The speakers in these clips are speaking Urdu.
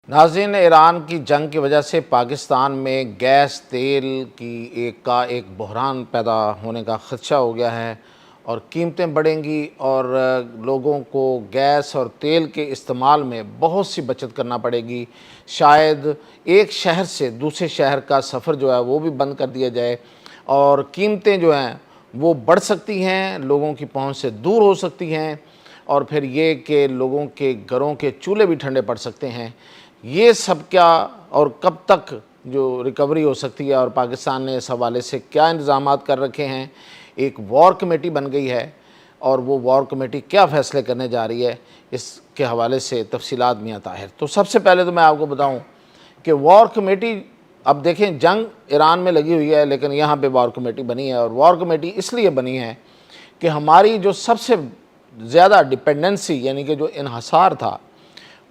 ناظرین، ایران کی جنگ کی وجہ سے پاکستان میں گیس تیل کا ایک بحران پیدا ہونے کا خدشہ ہو گیا ہے اور قیمتیں بڑھیں گی اور لوگوں کو گیس اور تیل کے استعمال میں بہت سی بچت کرنا پڑے گی۔ شاید ایک شہر سے دوسرے شہر کا سفر جو ہے وہ بھی بند کر دیا جائے اور قیمتیں جو ہیں وہ بڑھ سکتی ہیں، لوگوں کی پہنچ سے دور ہو سکتی ہیں، اور پھر یہ کہ لوگوں کے گھروں کے چولہے بھی ٹھنڈے پڑ سکتے ہیں۔ یہ سب کیا اور کب تک جو ریکوری ہو سکتی ہے، اور پاکستان نے اس حوالے سے کیا انتظامات کر رکھے ہیں؟ ایک وار کمیٹی بن گئی ہے اور وہ وار کمیٹی کیا فیصلے کرنے جا رہی ہے، اس کے حوالے سے تفصیلات میاں طاہر۔ تو سب سے پہلے تو میں آپ کو بتاؤں کہ وار کمیٹی، اب دیکھیں جنگ ایران میں لگی ہوئی ہے لیکن یہاں پہ وار کمیٹی بنی ہے، اور وار کمیٹی اس لیے بنی ہے کہ ہماری جو سب سے زیادہ ڈپینڈنسی یعنی کہ جو انحصار تھا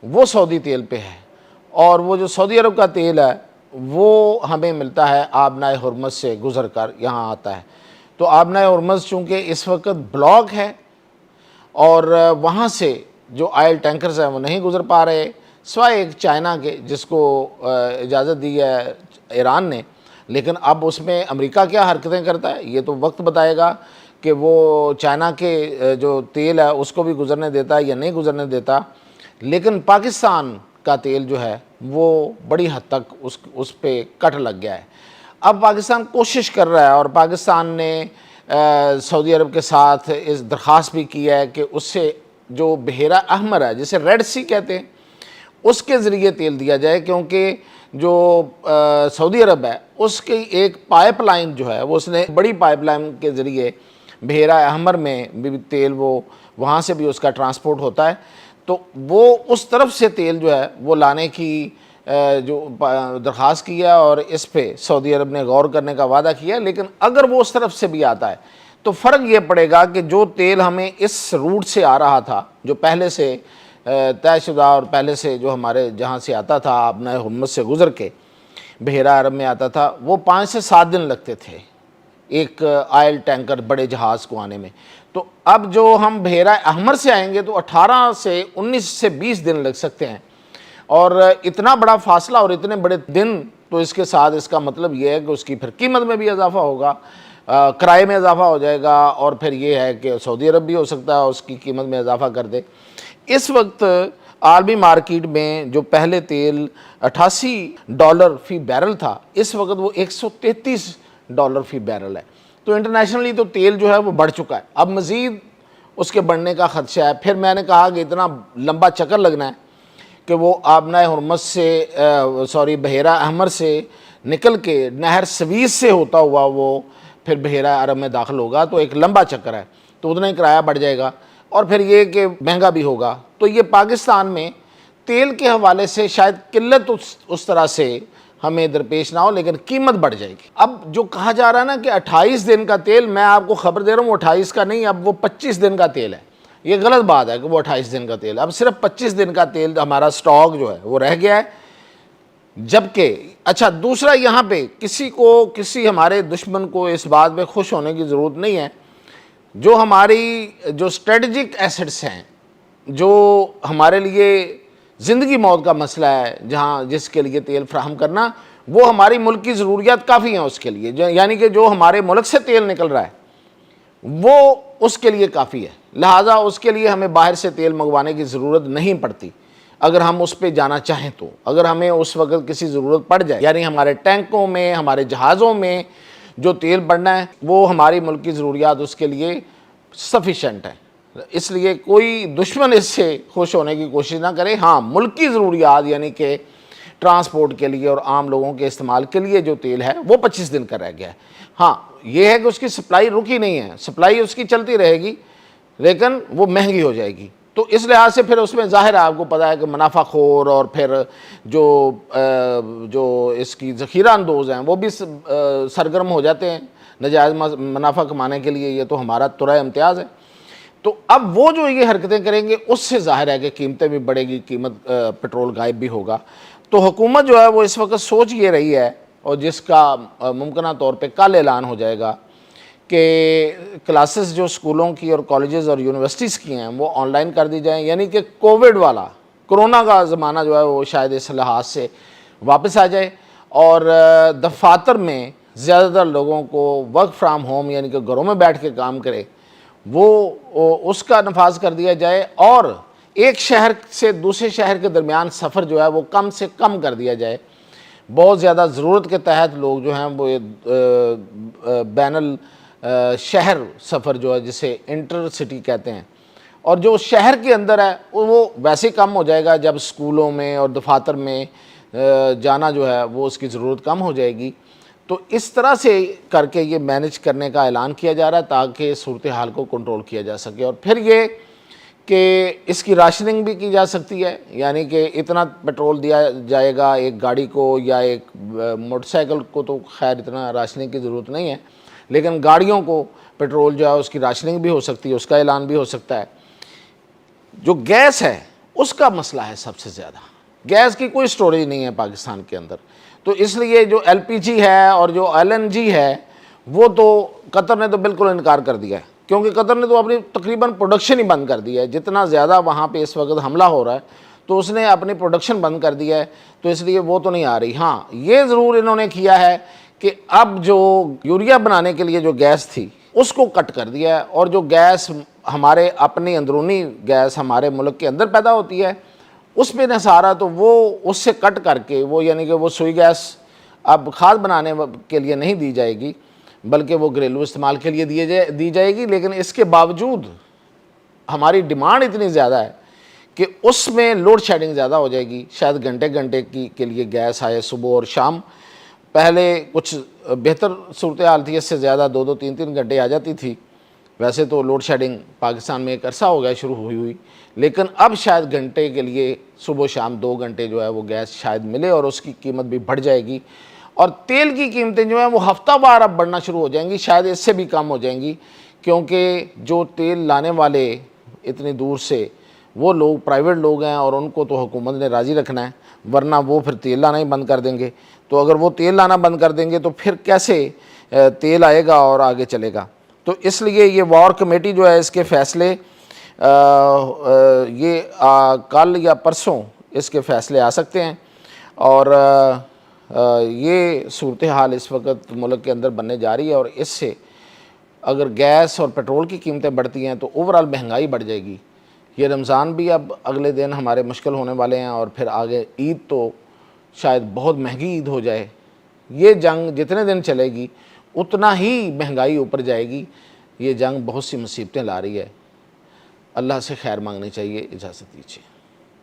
وہ سعودی تیل پہ ہے، اور وہ جو سعودی عرب کا تیل ہے وہ ہمیں ملتا ہے آبنائے ہرمز سے گزر کر یہاں آتا ہے۔ تو آبنائے ہرمز چونکہ اس وقت بلاک ہے اور وہاں سے جو آئل ٹینکرز ہیں وہ نہیں گزر پا رہے، سوائے ایک چائنا کے جس کو اجازت دی ہے ایران نے، لیکن اب اس میں امریکہ کیا حرکتیں کرتا ہے یہ تو وقت بتائے گا کہ وہ چائنا کے جو تیل ہے اس کو بھی گزرنے دیتا ہے یا نہیں گزرنے دیتا۔ لیکن پاکستان کا تیل جو ہے وہ بڑی حد تک اس پہ کٹ لگ گیا ہے۔ اب پاکستان کوشش کر رہا ہے، اور پاکستان نے سعودی عرب کے ساتھ اس درخواست بھی کی ہے کہ اس سے جو بحیرہ احمر ہے جسے ریڈ سی کہتے ہیں اس کے ذریعے تیل دیا جائے، کیونکہ جو سعودی عرب ہے اس کی ایک پائپ لائن جو ہے وہ اس نے بڑی پائپ لائن کے ذریعے بحیرہ احمر میں بھی تیل وہ وہاں سے بھی اس کا ٹرانسپورٹ ہوتا ہے، تو وہ اس طرف سے تیل جو ہے وہ لانے کی جو درخواست کی ہے، اور اس پہ سعودی عرب نے غور کرنے کا وعدہ کیا ہے۔ لیکن اگر وہ اس طرف سے بھی آتا ہے تو فرق یہ پڑے گا کہ جو تیل ہمیں اس روٹ سے آ رہا تھا، جو پہلے سے طے شدہ اور پہلے سے جو ہمارے جہاں سے آتا تھا آبنائے ہرمز سے گزر کے بحیرہ عرب میں آتا تھا، وہ 5 سے 7 دن لگتے تھے ایک آئل ٹینکر بڑے جہاز کو آنے میں۔ تو اب جو ہم بحیرہ احمر سے آئیں گے تو 18 سے 19 سے 20 دن لگ سکتے ہیں، اور اتنا بڑا فاصلہ اور اتنے بڑے دن، تو اس کے ساتھ اس کا مطلب یہ ہے کہ اس کی پھر قیمت میں بھی اضافہ ہوگا، کرائے میں اضافہ ہو جائے گا، اور پھر یہ ہے کہ سعودی عرب بھی ہو سکتا ہے اس کی قیمت میں اضافہ کر دے۔ اس وقت عالمی مارکیٹ میں جو پہلے تیل $88 فی بیرل تھا، اس وقت وہ $133 فی بیرل ہے۔ تو انٹرنیشنلی تو تیل جو ہے وہ بڑھ چکا ہے، اب مزید اس کے بڑھنے کا خدشہ ہے۔ پھر میں نے کہا کہ اتنا لمبا چکر لگنا ہے کہ وہ آبنائے ہرمز سے بحیرہ احمر سے نکل کے نہر سویز سے ہوتا ہوا وہ پھر بحیرہ عرب میں داخل ہوگا، تو ایک لمبا چکر ہے، تو اتنا ہی کرایہ بڑھ جائے گا، اور پھر یہ کہ مہنگا بھی ہوگا۔ تو یہ پاکستان میں تیل کے حوالے سے شاید قلت اس طرح سے ہمیں درپیش نہ ہو، لیکن قیمت بڑھ جائے گی۔ اب جو کہا جا رہا ہے نا کہ 28 دن کا تیل، میں آپ کو خبر دے رہا ہوں وہ 28 کا نہیں، اب وہ 25 دن کا تیل ہے۔ یہ غلط بات ہے کہ وہ 28 دن کا تیل ہے، اب صرف 25 دن کا تیل ہمارا سٹاک جو ہے وہ رہ گیا ہے۔ جبکہ اچھا دوسرا، یہاں پہ کسی ہمارے دشمن کو اس بات میں خوش ہونے کی ضرورت نہیں ہے، جو ہماری جو اسٹریٹجک ایسٹس ہیں، جو ہمارے لیے زندگی موت کا مسئلہ ہے، جس کے لیے تیل فراہم کرنا، وہ ہماری ملک کی ضروریات کافی ہیں اس کے لیے، یعنی کہ جو ہمارے ملک سے تیل نکل رہا ہے وہ اس کے لیے کافی ہے، لہٰذا اس کے لیے ہمیں باہر سے تیل منگوانے کی ضرورت نہیں پڑتی اگر ہم اس پہ جانا چاہیں تو۔ اگر ہمیں اس وقت کسی ضرورت پڑ جائے، یعنی ہمارے ٹینکوں میں، ہمارے جہازوں میں جو تیل بڑھنا ہے وہ ہماری ملک کی ضروریات اس کے لیے سفیشینٹ ہے، اس لیے کوئی دشمن اس سے خوش ہونے کی کوشش نہ کرے۔ ہاں، ملک کی ضروریات یعنی کہ ٹرانسپورٹ کے لیے اور عام لوگوں کے استعمال کے لیے جو تیل ہے وہ 25 دن کا رہ گیا ہے۔ ہاں، یہ ہے کہ اس کی سپلائی رکی نہیں ہے، سپلائی اس کی چلتی رہے گی، لیکن وہ مہنگی ہو جائے گی۔ تو اس لحاظ سے پھر اس میں ظاہر ہے آپ کو پتہ ہے کہ منافع خور اور پھر جو اس کی ذخیرہ اندوز ہیں وہ بھی سرگرم ہو جاتے ہیں ناجائز منافع کمانے کے لیے، یہ تو ہمارا ترہ امتیاز ہے۔ تو اب وہ جو یہ حرکتیں کریں گے اس سے ظاہر ہے کہ قیمتیں بھی بڑھے گی، قیمت پٹرول غائب بھی ہوگا۔ تو حکومت جو ہے وہ اس وقت سوچ یہ رہی ہے، اور جس کا ممکنہ طور پہ کل اعلان ہو جائے گا، کہ کلاسز جو اسکولوں کی اور کالجز اور یونیورسٹیز کی ہیں وہ آن لائن کر دی جائیں، یعنی کہ کووڈ والا کورونا کا زمانہ جو ہے وہ شاید اس لحاظ سے واپس آ جائے، اور دفاتر میں زیادہ تر لوگوں کو ورک فرام ہوم یعنی کہ گھروں میں بیٹھ کے کام کرے، وہ اس کا نفاذ کر دیا جائے، اور ایک شہر سے دوسرے شہر کے درمیان سفر جو ہے وہ کم سے کم کر دیا جائے۔ بہت زیادہ ضرورت کے تحت لوگ جو ہیں وہ بین شہر سفر جو ہے جسے انٹر سٹی کہتے ہیں، اور جو شہر کے اندر ہے وہ ویسے کم ہو جائے گا جب اسکولوں میں اور دفاتر میں جانا جو ہے وہ اس کی ضرورت کم ہو جائے گی۔ تو اس طرح سے کر کے یہ مینج کرنے کا اعلان کیا جا رہا ہے تاکہ صورتحال کو کنٹرول کیا جا سکے، اور پھر یہ کہ اس کی راشننگ بھی کی جا سکتی ہے، یعنی کہ اتنا پیٹرول دیا جائے گا ایک گاڑی کو یا ایک موٹر سائیکل کو، تو خیر اتنا راشننگ کی ضرورت نہیں ہے، لیکن گاڑیوں کو پیٹرول جو ہے اس کی راشننگ بھی ہو سکتی ہے، اس کا اعلان بھی ہو سکتا ہے۔ جو گیس ہے اس کا مسئلہ ہے سب سے زیادہ، گیس کی کوئی سٹوریج نہیں ہے پاکستان کے اندر، تو اس لیے جو ایل پی جی ہے اور جو ایل این جی ہے وہ تو قطر نے تو بالکل انکار کر دیا ہے، کیونکہ قطر نے تو اپنی تقریباً پروڈکشن ہی بند کر دی ہے، جتنا زیادہ وہاں پہ اس وقت حملہ ہو رہا ہے تو اس نے اپنی پروڈکشن بند کر دیا ہے، تو اس لیے وہ تو نہیں آ رہی۔ ہاں یہ ضرور انہوں نے کیا ہے کہ اب جو یوریا بنانے کے لیے جو گیس تھی اس کو کٹ کر دیا ہے، اور جو گیس ہمارے اپنی اندرونی گیس ہمارے ملک کے اندر پیدا ہوتی ہے اس پہ انحصار ہے، تو وہ اس سے کٹ کر کے وہ یعنی کہ وہ سوئی گیس اب کھاد بنانے کے لیے نہیں دی جائے گی بلکہ وہ گھریلو استعمال کے لیے دی جائے گی، لیکن اس کے باوجود ہماری ڈیمانڈ اتنی زیادہ ہے کہ اس میں لوڈ شیڈنگ زیادہ ہو جائے گی، شاید گھنٹے گھنٹے کے لیے گیس آئے صبح اور شام۔ پہلے کچھ بہتر صورتحال تھی، اس سے زیادہ 2-3 گھنٹے آ جاتی تھی، ویسے تو لوڈ شیڈنگ پاکستان میں ایک عرصہ ہو گیا شروع ہوئی، لیکن اب شاید گھنٹے کے لیے صبح و شام 2 گھنٹے جو ہے وہ گیس شاید ملے، اور اس کی قیمت بھی بڑھ جائے گی، اور تیل کی قیمتیں جو ہیں وہ ہفتہ وار اب بڑھنا شروع ہو جائیں گی، شاید اس سے بھی کم ہو جائیں گی، کیونکہ جو تیل لانے والے اتنی دور سے وہ لوگ پرائیویٹ لوگ ہیں، اور ان کو تو حکومت نے راضی رکھنا ہے، ورنہ وہ پھر تیل لانا ہی بند کر دیں گے، تو اگر وہ تیل لانا بند کر دیں گے تو پھر کیسے تیل آئے گا اور آگے چلے گا۔ تو اس لیے یہ وار کمیٹی جو ہے اس کے فیصلے یہ کل یا پرسوں اس کے فیصلے آ سکتے ہیں، اور یہ صورتحال اس وقت ملک کے اندر بننے جا رہی ہے، اور اس سے اگر گیس اور پیٹرول کی قیمتیں بڑھتی ہیں تو اوورآل مہنگائی بڑھ جائے گی۔ یہ رمضان بھی اب اگلے دن ہمارے مشکل ہونے والے ہیں، اور پھر آگے عید تو شاید بہت مہنگی عید ہو جائے۔ یہ جنگ جتنے دن چلے گی اتنا ہی مہنگائی اوپر جائے گی، یہ جنگ بہت سی مصیبتیں لا رہی ہے۔ اللہ سے خیر مانگنی چاہیے۔ اجازت دیجیے۔